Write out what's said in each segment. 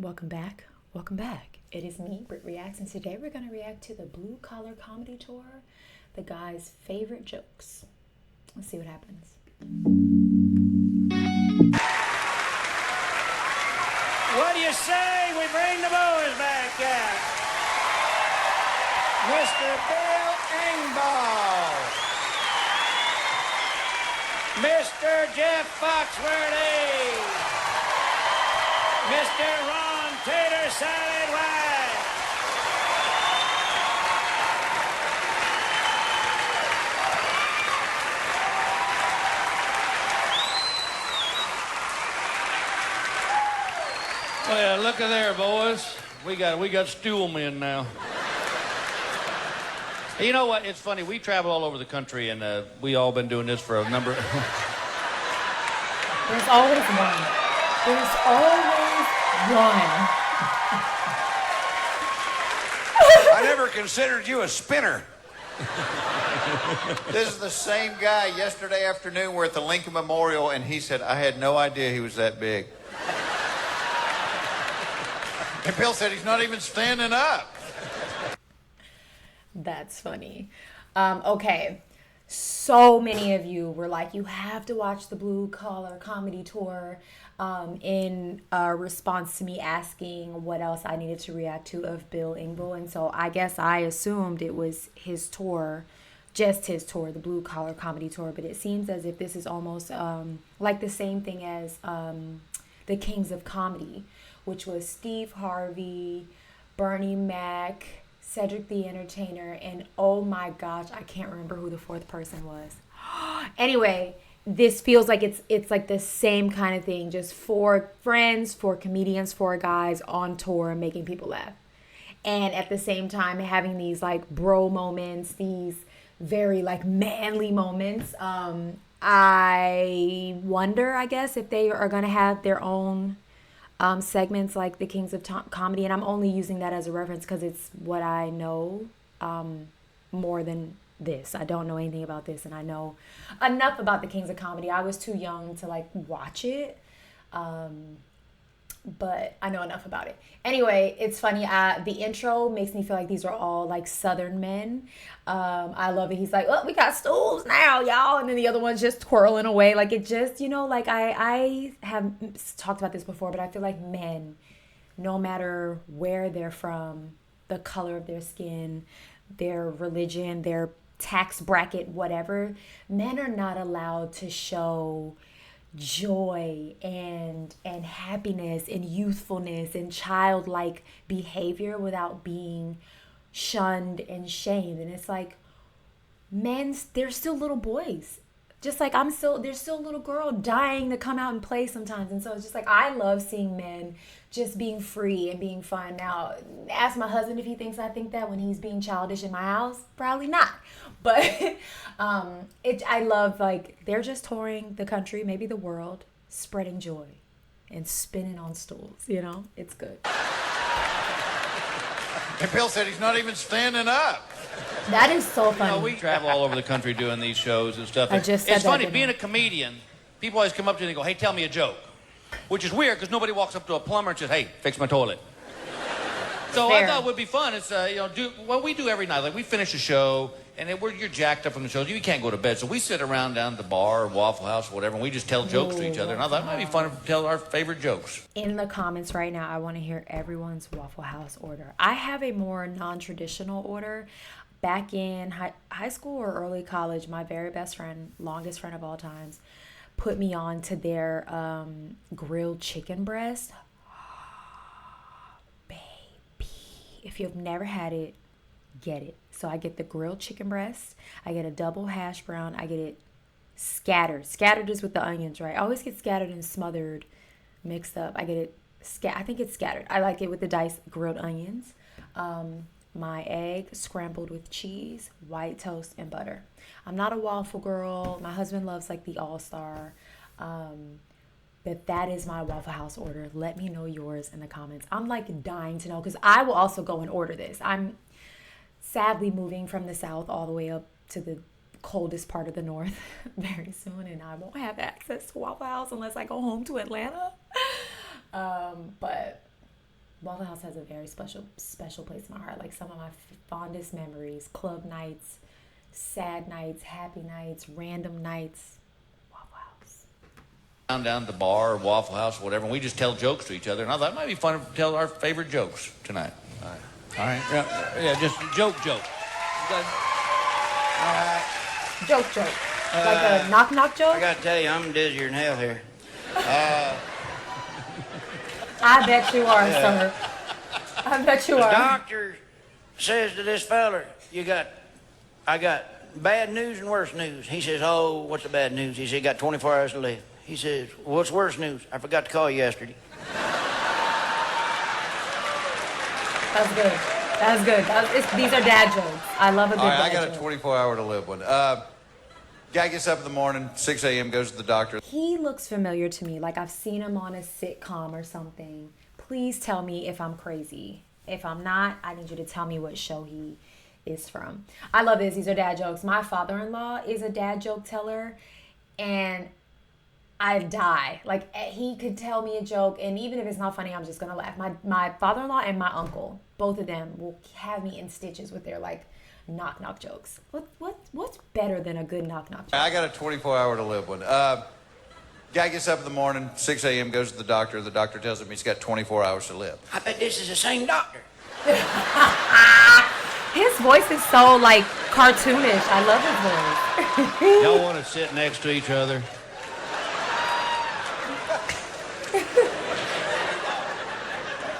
Welcome back. Welcome back. It is me, BrittReacts, and today we're going to react to the Blue Collar Comedy Tour, the guys' favorite jokes. Let's see what happens. What do you say we bring the boys back out? Mr. Bill Engvall. Mr. Jeff Foxworthy. Mr. Ron Tater Salad White. Well, look at there, boys. We got stool men now. You know what? It's funny. We travel all over the country, and we all been doing this for a number. There's always one. There's always one. I never considered you a spinner. This is the same guy yesterday afternoon. We're at the Lincoln Memorial, and he said, I had no idea he was that big. And Bill said he's not even standing up. That's funny. Okay. So many of you were like, you have to watch the Blue Collar Comedy Tour in response to me asking what else I needed to react to of Bill Engvall. And so I guess I assumed it was his tour, just his tour, the Blue Collar Comedy Tour. But it seems as if this is almost like the same thing as the Kings of Comedy, which was Steve Harvey, Bernie Mac, Cedric the Entertainer, and oh my gosh, I can't remember who the fourth person was. Anyway, this feels like it's like the same kind of thing, just four friends, four comedians, four guys on tour making people laugh. And at the same time having these like bro moments, these very like manly moments. I wonder, I guess, if they are going to have their own segments like the Kings of Comedy, and I'm only using that as a reference because it's what I know more than this. I don't know anything about this, and I know enough about the Kings of Comedy. I was too young to like watch it, but I know enough about it. Anyway, it's funny. The intro makes me feel like these are all like Southern men. I love it. He's like, oh, we got stools now, y'all. And then the other one's just twirling away. Like it just, like I have talked about this before, but I feel like men, no matter where they're from, the color of their skin, their religion, their tax bracket, whatever, men are not allowed to show joy and happiness and youthfulness and childlike behavior without being shunned and shamed. And it's like, men, they're still little boys, just like there's still a little girl dying to come out and play sometimes. And so it's just like, I love seeing men just being free and being fun. Now, ask my husband if he thinks I think that when he's being childish in my house. Probably not. But I love, like, they're just touring the country, maybe the world, spreading joy and spinning on stools. It's good. And Bill said he's not even standing up. That is so funny. We travel all over the country doing these shows and stuff. I just said it's that, funny, didn't being I? a comedian, people always come up to you and they go, hey, tell me a joke. Which is weird because nobody walks up to a plumber and says, hey, fix my toilet. So Fair. I thought it would be fun. It's, do what we do every night. Like, we finish a show, and you're jacked up from the shows. You can't go to bed. So we sit around down at the bar or Waffle House or whatever, and we just tell jokes to each other. And I thought it might be fun to tell our favorite jokes. In the comments right now, I want to hear everyone's Waffle House order. I have a more non-traditional order. Back in high school or early college, my very best friend, longest friend of all times, put me on to their grilled chicken breast. Baby, if you've never had it, get it. So I get the grilled chicken breast. I get a double hash brown. I get it scattered. Scattered is with the onions, right? I always get scattered and smothered mixed up. I get it I think it's scattered. I like it with the diced grilled onions. My egg scrambled with cheese, white toast, and butter. I'm not a waffle girl. My husband loves like the All-Star. But that is my Waffle House order. Let me know yours in the comments. I'm like dying to know because I will also go and order this. I'm sadly moving from the South all the way up to the coldest part of the North very soon, and I won't have access to Waffle House unless I go home to Atlanta. But Waffle House has a very special place in my heart. Like some of my fondest memories: club nights, sad nights, happy nights, random nights. Waffle House. Down at the bar, Waffle House, whatever, and we just tell jokes to each other. And I thought it might be fun to tell our favorite jokes tonight. All right. Yeah, just joke. Joke. Like a knock joke? I gotta tell you, I'm dizzier than hell here. I bet you are, sir. I bet you The are. doctor says to this feller, I got bad news and worse news. He says, oh, what's the bad news? He said, you got 24 hours to live. He says, well, what's worse news? I forgot to call you yesterday. That's good. These are dad jokes. I love a good dad I got joke. a 24-hour to live one. Guy gets up in the morning, 6 a.m., goes to the doctor. He looks familiar to me, like I've seen him on a sitcom or something. Please tell me if I'm crazy. If I'm not, I need you to tell me what show he is from. I love this. These are dad jokes. My father-in-law is a dad joke teller, and I die. Like, he could tell me a joke, and even if it's not funny, I'm just gonna laugh. My father-in-law and my uncle, both of them will have me in stitches with their like knock jokes. What's better than a good knock joke? I got a 24-hour to live one. Guy gets up in the morning, 6 a.m., goes to the doctor. The doctor tells him he's got 24 hours to live. I bet this is the same doctor. His voice is so like cartoonish. I love his voice. Y'all want to sit next to each other?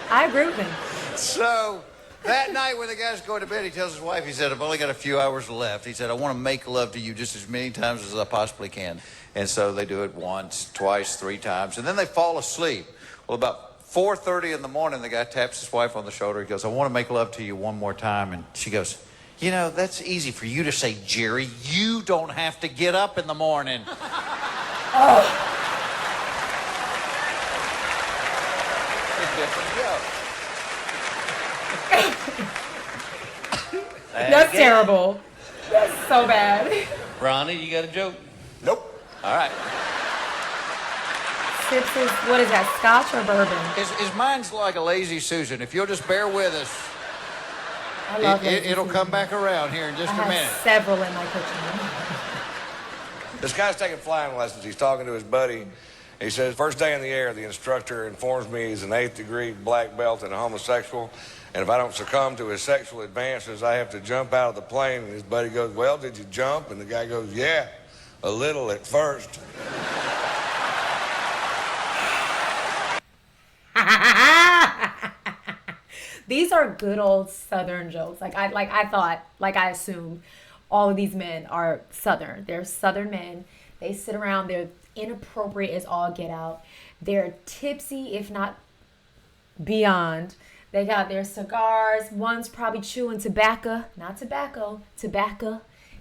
I agree with him. So that night when the guy's going to bed, he tells his wife, he said, I've only got a few hours left. He said, I want to make love to you just as many times as I possibly can. And so they do it once, twice, 3 times, and then they fall asleep. Well, about 4:30 in the morning, the guy taps his wife on the shoulder. He goes, I want to make love to you one more time. And she goes, you know, that's easy for you to say, Jerry. You don't have to get up in the morning. Oh. That's terrible. That's so bad. Ronnie, you got a joke? Nope. All right. Sips is, what is that, scotch or bourbon? His mind's like a lazy Susan. If you'll just bear with us, I love lazy it'll Susan. come back around here in just I a have minute. several in my kitchen. This guy's taking flying lessons. He's talking to his buddy. He says, first day in the air, the instructor informs me he's an 8th degree black belt and a homosexual. And if I don't succumb to his sexual advances, I have to jump out of the plane. And his buddy goes, well, did you jump? And the guy goes, yeah, a little at first. These are good old Southern jokes. I assumed all of these men are Southern. They're Southern men. They sit around. They're inappropriate as all get out. They're tipsy, if not beyond. They got their cigars. One's probably chewing tobacco, not tobacco,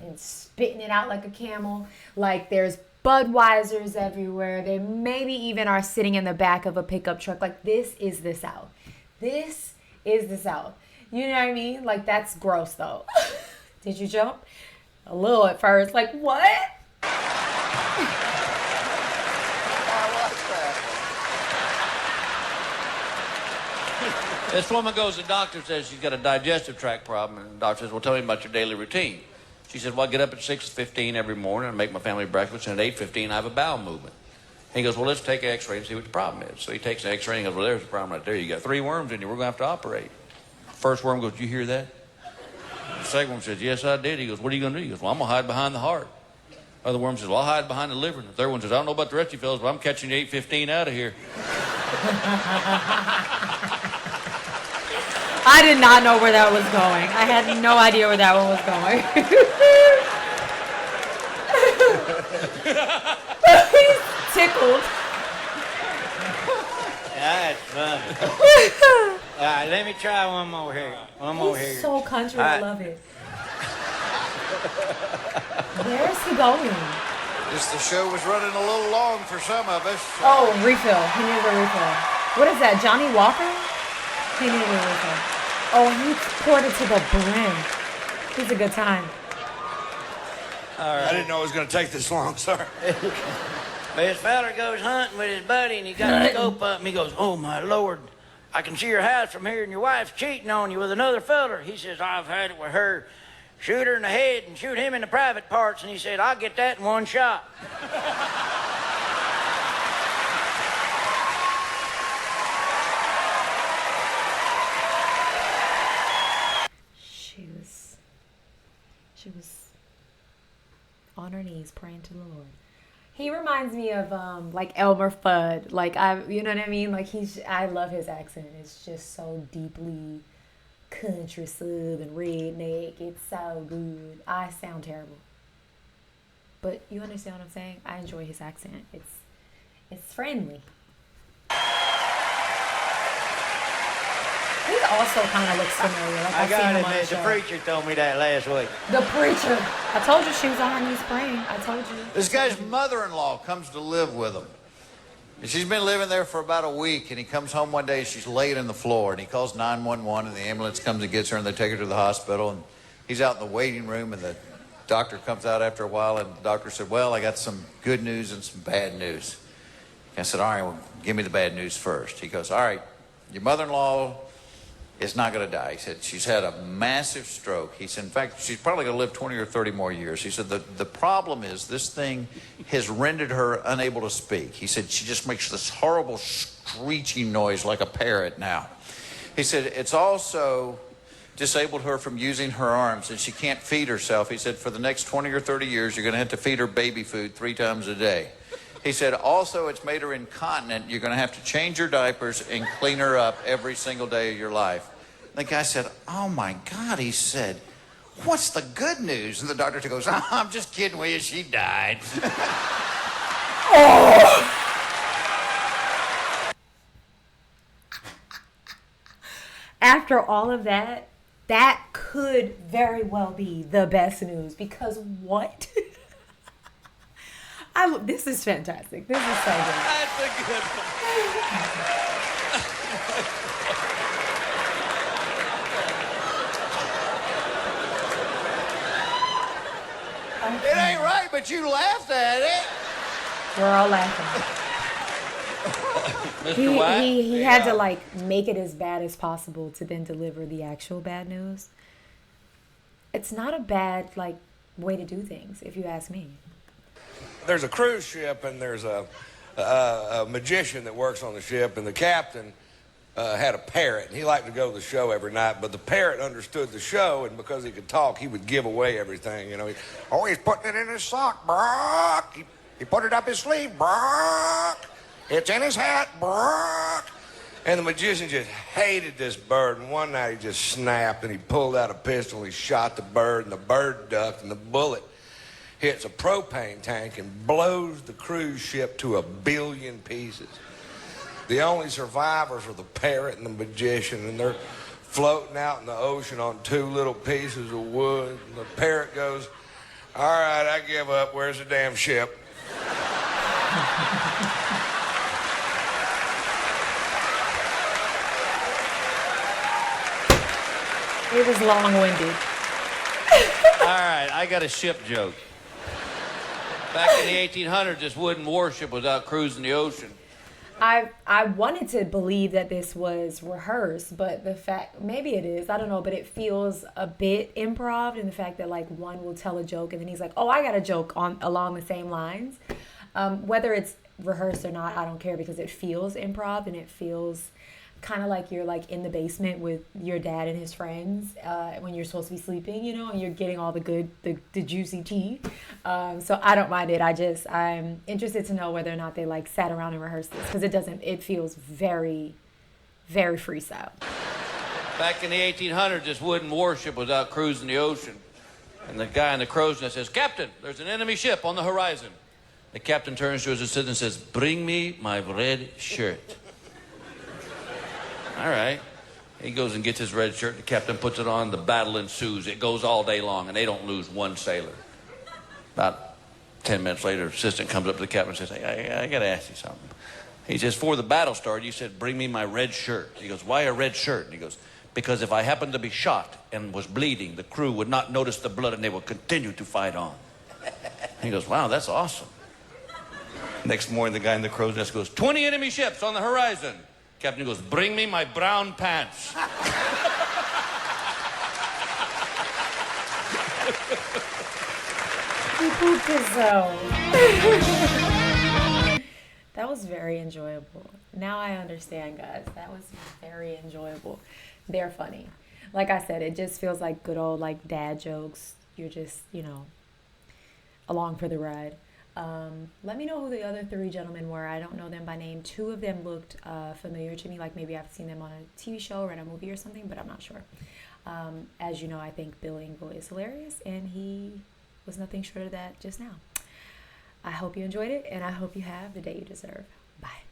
and spitting it out like a camel. Like there's Budweisers everywhere. They maybe even are sitting in the back of a pickup truck. Like this is the South. This is the South. You know what I mean? Like that's gross though. Did you jump? A little at first. Like what? This woman goes to the doctor, says she's got a digestive tract problem, and the doctor says, well, tell me about your daily routine. She said, well, I get up at 6:15 every morning and make my family breakfast, and at 8:15 I have a bowel movement. He goes, well, let's take an x-ray and see what the problem is. So he takes an x-ray and goes, well, there's the problem right there. You got 3 worms in you. We're going to have to operate. First worm goes, did you hear that? The second one says, yes, I did. He goes, what are you going to do? He goes, well, I'm going to hide behind the heart. Other worm says, well, I'll hide behind the liver. And the third one says, I don't know about the rest of you fellas, but I'm catching you 8:15 out of here. I did not know where that was going. I had no idea where that one was going. He's tickled. That's funny. All right, let me try one more here. He's so country. I love it. Where is he going? The show was running a little long for some of us. Oh, refill. He needed a refill. What is that, Johnny Walker? He needed a refill. Oh, he poured it to the brim. He's a good time. All right. I didn't know it was going to take this long, sorry. This fella goes hunting with his buddy, and he got the scope up, and he goes, oh, my Lord, I can see your house from here, and your wife's cheating on you with another feller. He says, I've had it with her. Shoot her in the head and shoot him in the private parts. And he said, I'll get that in one shot. She was on her knees praying to the Lord. He reminds me of like Elmer Fudd. Like you know what I mean? Like I love his accent. It's just so deeply country southern redneck. It's so good. I sound terrible, but you understand what I'm saying? I enjoy his accent. It's friendly. He also kind of looks familiar. Like I gotta admit, the show. preacher told me that last week. The preacher. I told you she was on her knees praying. I told you. This guy's mother-in-law comes to live with him. And she's been living there for about a week, and he comes home one day, and she's laid on the floor, and he calls 911, and the ambulance comes and gets her, and they take her to the hospital, and he's out in the waiting room, and the doctor comes out after a while, and the doctor said, well, I got some good news and some bad news. I said, all right, well, give me the bad news first. He goes, all right, your mother-in-law is not going to die. He said, she's had a massive stroke. He said, in fact, she's probably going to live 20 or 30 more years. He said, the problem is this thing has rendered her unable to speak. He said, she just makes this horrible screeching noise like a parrot now. He said, it's also disabled her from using her arms, and she can't feed herself. He said, for the next 20 or 30 years, you're going to have to feed her baby food 3 times a day. He said, also, it's made her incontinent. You're going to have to change her diapers and clean her up every single day of your life. The guy said, oh, my God. He said, what's the good news? And the doctor goes, oh, I'm just kidding with you. She died. Oh. After all of that, that could very well be the best news. Because what? This is fantastic. This is so good. That's a good one. It ain't right, but you laughed at it. We're all laughing. Mr. White? He had to like make it as bad as possible to then deliver the actual bad news. It's not a bad like way to do things, if you ask me. There's a cruise ship, and there's a magician that works on the ship, and the captain had a parrot, and he liked to go to the show every night, but the parrot understood the show, and because he could talk, he would give away everything, you know. He's putting it in his sock, Brock. He put it up his sleeve, Brock. It's in his hat, Brock. And the magician just hated this bird, and one night he just snapped, and he pulled out a pistol, and he shot the bird, and the bird ducked, and the bullet hits a propane tank and blows the cruise ship to 1 billion pieces. The only survivors are the parrot and the magician, and they're floating out in the ocean on 2 little pieces of wood. And the parrot goes, all right, I give up. Where's the damn ship? It was long-winded. All right, I got a ship joke. Back in the 1800s, this wooden warship was out cruising the ocean. I wanted to believe that this was rehearsed, but the fact, maybe it is, I don't know, but it feels a bit improv in the fact that like one will tell a joke and then he's like, oh, I got a joke along the same lines. Whether it's rehearsed or not, I don't care because it feels improv and it feels kind of like you're like in the basement with your dad and his friends when you're supposed to be sleeping, you know, and you're getting all the good, the juicy tea. So I don't mind it. I'm interested to know whether or not they like sat around and rehearsed this because it feels very, very freestyle. Back in the 1800s, this wooden warship was out cruising the ocean. And the guy in the crow's nest says, Captain, there's an enemy ship on the horizon. The captain turns to his assistant and says, bring me my red shirt. All right. He goes and gets his red shirt. The captain puts it on. The battle ensues. It goes all day long, and they don't lose one sailor. About 10 minutes later, the assistant comes up to the captain and says, hey, I got to ask you something. He says, before the battle started, you said, bring me my red shirt. He goes, why a red shirt? And he goes, because if I happened to be shot and was bleeding, the crew would not notice the blood, and they would continue to fight on. He goes, wow, that's awesome. Next morning, the guy in the crow's nest goes, 20 enemy ships on the horizon. Captain goes, bring me my brown pants. He pooped himself. That was very enjoyable. Now I understand, guys. That was very enjoyable. They're funny. Like I said, it just feels like good old like dad jokes. You're just, along for the ride. Let me know who the other three gentlemen were. I don't know them by name. Two of them looked familiar to me, like maybe I've seen them on a TV show or in a movie or something, but I'm not sure. As you know, I think Bill Engvall is hilarious, and he was nothing short of that just now. I hope you enjoyed it, and I hope you have the day you deserve. Bye.